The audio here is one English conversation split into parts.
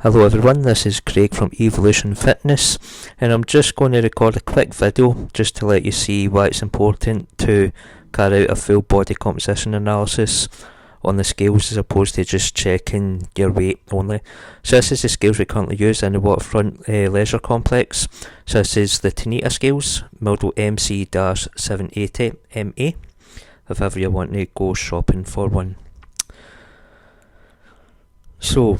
Hello everyone, this is Craig from Evolution Fitness, and I'm just going to record a quick video just to let you see why it's important to carry out a full body composition analysis on the scales as opposed to just checking your weight only. So this is the scales we currently use in the waterfront leisure complex. So this is the Tanita scales, model MC-780MA, if ever you want to go shopping for one. So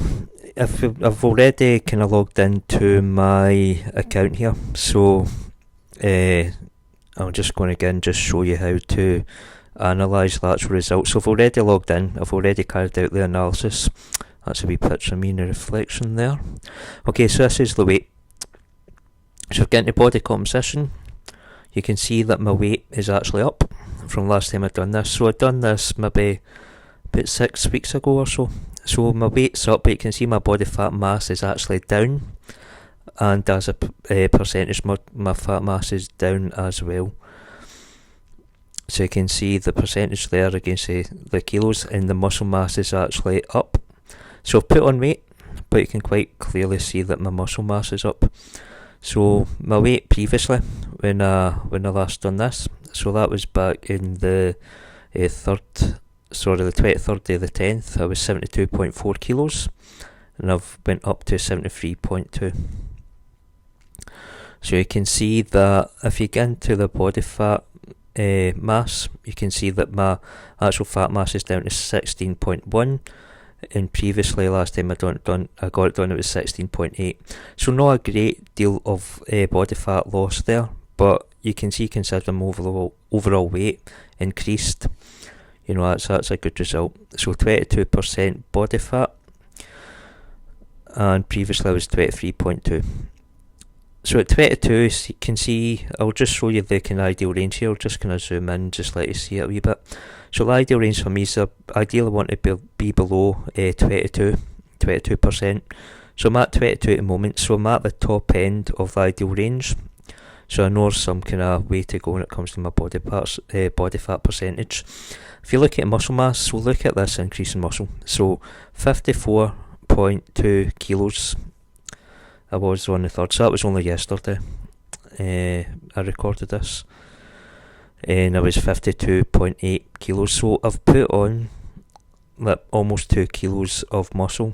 I've already kind of logged into my account here, so I'm just going to again just show you how to analyse the actual results. So I've already logged in, I've already carried out the analysis. That's a wee picture of me in the reflection there. Okay, so this is the weight. So if I get into body composition, you can see that my weight is actually up from last time I'd done this. So I'd done this maybe about 6 weeks ago or so. So my weight's up, but you can see my body fat mass is actually down, and as a percentage my fat mass is down as well. So you can see the percentage there against the kilos, and the muscle mass is actually up. So I've put on weight, but you can quite clearly see that my muscle mass is up. So my weight previously, when I last done this, so that was back in the 23rd day of the 10th, I was 72.4 kilos, and I've went up to 73.2. So you can see that if you get into the body fat mass, you can see that my actual fat mass is down to 16.1, and previously last time I got it done it was 16.8. So not a great deal of body fat loss there, but you can see considering my overall weight increased, you know, that's a good result. So 22% body fat, and previously I was 23.2. So at 22, you can see, I'll just show you the kind of ideal range here. I'll just kind of zoom in, just let you see it a wee bit. So the ideal range for me is ideally I want to be below 22%. So I'm at 22 at the moment, so I'm at the top end of the ideal range. So I know there's some kind of way to go when it comes to my body fat percentage. If you look at muscle mass, we'll look at this increase in muscle. So 54.2 kilos I was on the 3rd, so that was only yesterday I recorded this, and I was 52.8 kilos. So I've put on like almost 2 kilos of muscle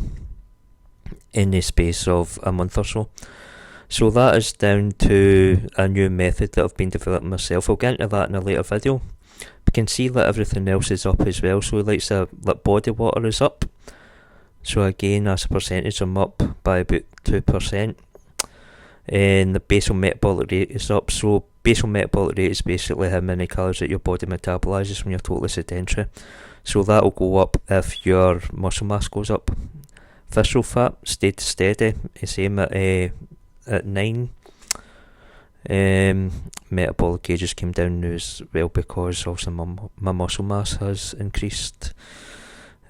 in the space of a month or so. So that is down to a new method that I've been developing myself. I'll get into that in a later video. You can see that everything else is up as well. So like body water is up. So again, as a percentage, I'm up by about 2%. And the basal metabolic rate is up. So basal metabolic rate is basically how many calories that your body metabolizes when you're totally sedentary. So that will go up if your muscle mass goes up. Visceral fat stayed steady, same at 9. Metabolic gauges came down as well because also my muscle mass has increased.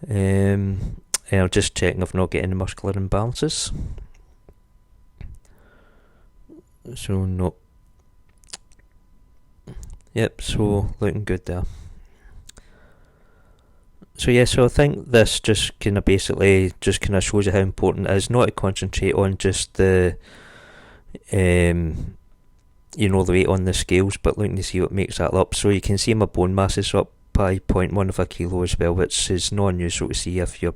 And I'm just checking I've not got any muscular imbalances. So no. Yep, so looking good there. So yeah, so I think this just kind of basically just kind of shows you how important it is not to concentrate on just the you know, the weight on the scales, but looking to see what makes that up. So you can see my bone mass is up by 0.1 of a kilo as well, which is not unusual to see if your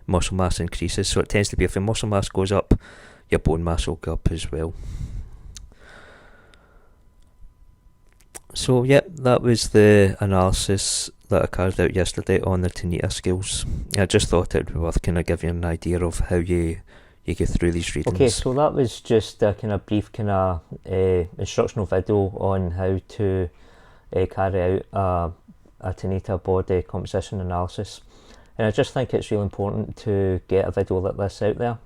muscle mass increases. So it tends to be if your muscle mass goes up, your bone mass will go up as well. So yep, that was the analysis that I carried out yesterday on the Tanita scales. I just thought it would be worth kind of giving you an idea of how you get through these readings. Okay, so that was just a kind of brief kind of instructional video on how to carry out a Tanita body composition analysis. And I just think it's really important to get a video like this out there,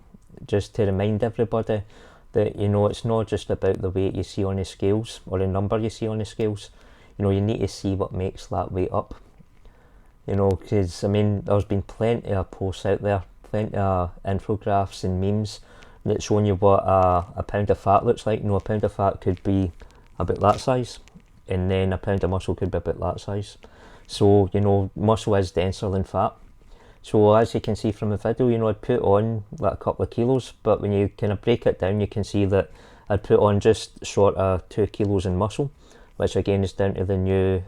just to remind everybody that, you know, it's not just about the weight you see on the scales or the number you see on the scales. You know, you need to see what makes that weight up. You know, because I mean, there's been plenty of posts out there, plenty of infographics and memes that showing you what a pound of fat looks like. You know, a pound of fat could be about that size, and then a pound of muscle could be about that size. So, you know, muscle is denser than fat. So as you can see from the video, you know, I'd put on like a couple of kilos, but when you kind of break it down, you can see that I'd put on just short of 2 kilos in muscle, which again is down to the new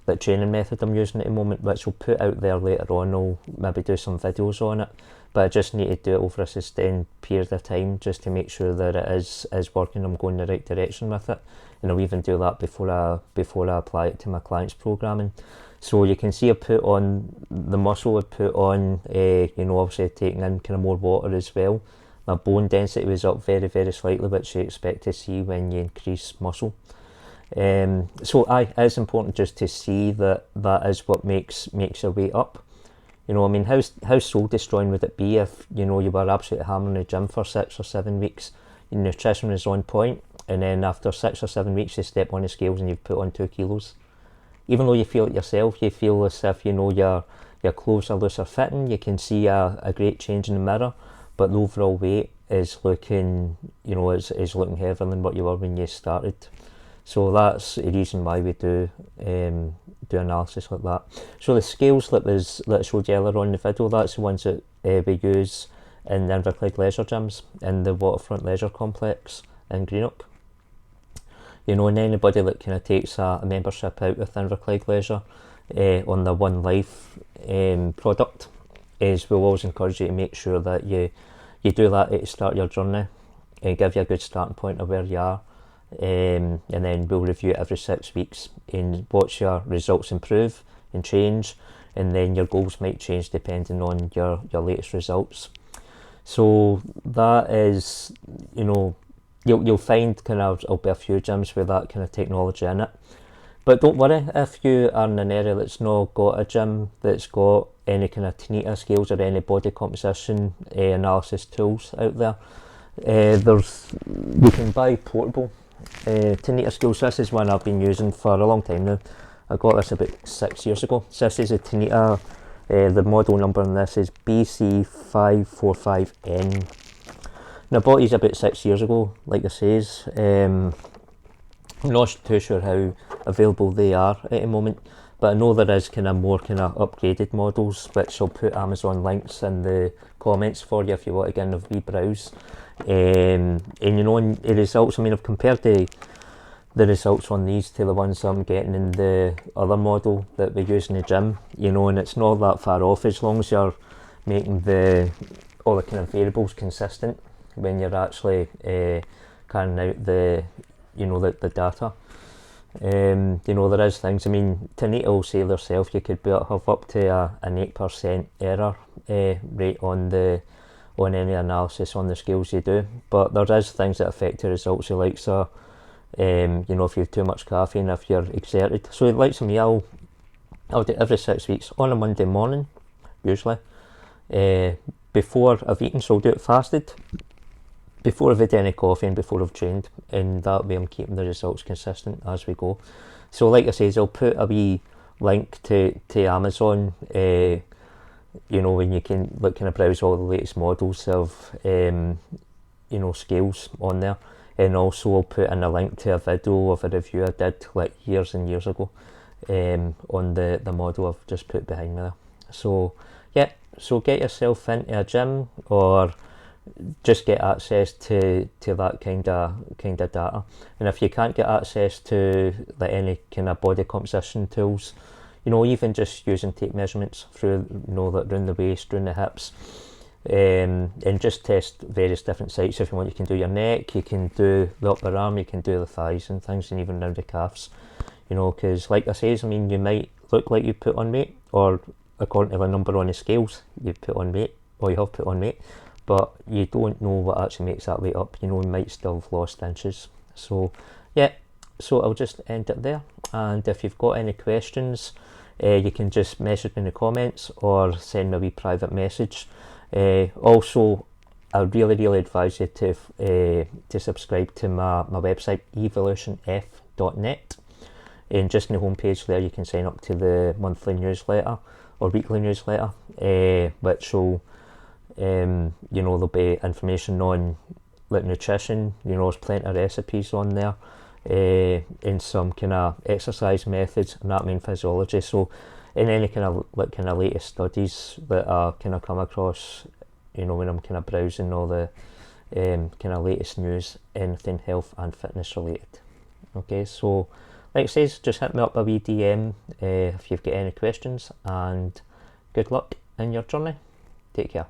like training method I'm using at the moment, which I'll put out there later on. I'll maybe do some videos on it, but I just need to do it over a sustained period of time just to make sure that it is working, I'm going the right direction with it. And I'll even do that before I apply it to my clients' programming. So you can see I put on the muscle, I put on, you know, obviously taking in kind of more water as well. My bone density was up very, very slightly, which you expect to see when you increase muscle. So it's important just to see that is what makes your weight up. You know, I mean, how soul destroying would it be if, you know, you were absolutely hammering the gym for 6 or 7 weeks, your nutrition was on point, and then after 6 or 7 weeks you step on the scales and you've put on 2 kilos. Even though you feel it yourself, you feel as if, you know, your clothes are looser fitting, you can see a great change in the mirror, but the overall weight is looking, you know, is looking heavier than what you were when you started. So that's the reason why we do analysis like that. So the scales that I showed you earlier on in the video, that's the ones that we use in the Inverclyde Leisure gyms in the Waterfront Leisure Complex in Greenock. You know, and anybody that kind of takes a membership out with Inverclyde Leisure on the One Life product, is we'll always encourage you to make sure that you do that at the start of your journey and give you a good starting point of where you are. And then we'll review it every 6 weeks and watch your results improve and change, and then your goals might change depending on your latest results. So that is, you know, you'll find kind of there'll be a few gyms with that kind of technology in it, but don't worry if you are in an area that's not got a gym that's got any kind of Tanita scales or any body composition analysis tools out there. You can buy portable Tanita scales. This is one I've been using for a long time now. I got this about 6 years ago. So this is a Tanita, the model number on this is BC545N. Now I bought these about 6 years ago, like I says. I'm not too sure how available they are at the moment, but I know there is kind of more kind of upgraded models, which I'll put Amazon links in the comments for you if you want to get in a wee browse. And you know, in the results, I mean, I've compared the results on these to the ones I'm getting in the other model that we use in the gym, you know, and it's not that far off as long as you're making all the kind of variables consistent when you're actually carrying out the data. You know, there is things, I mean, Tanita will say themselves you could have up to an 8% error rate on any analysis on the scales you do, but there is things that affect the results you like. So you know, if you have too much caffeine, if you're exerted. So like me, I'll do it every 6 weeks on a Monday morning usually, before I've eaten, so I'll do it fasted before I've had any coffee and before I've trained, and that way I'm keeping the results consistent as we go. So like I says, I'll put a wee link to Amazon, you know, when you can kind of browse all the latest models of you know, scales on there, and also I'll put in a link to a video of a review I did like years and years ago on the model I've just put behind me there. So yeah, so get yourself into a gym or just get access to that kind of data. And if you can't get access to like any kind of body composition tools, you know, even just using tape measurements through, you know, that around the waist, around the hips, and just test various different sites. If you want, you can do your neck, you can do the upper arm, you can do the thighs and things, and even around the calves, you know, because like I says, I mean, you might look like you put on weight, or according to the number on the scales, you put on weight, or you have put on weight, but you don't know what actually makes that weight up. You know, you might still have lost inches. So yeah, so I'll just end it there, and if you've got any questions, you can just message me in the comments or send me a wee private message. Also, I really advise you to subscribe to my website, evolutionf.net, and just in the homepage there you can sign up to the monthly newsletter or weekly newsletter, which will you know, there'll be information on like nutrition. You know, there's plenty of recipes on there, and some kind of exercise methods, anatomy and physiology. So in any kind of latest studies that I kind of come across, you know, when I'm kind of browsing all the kind of latest news, anything health and fitness related. Okay, so like I says, just hit me up a wee DM if you've got any questions, and good luck in your journey. Take care.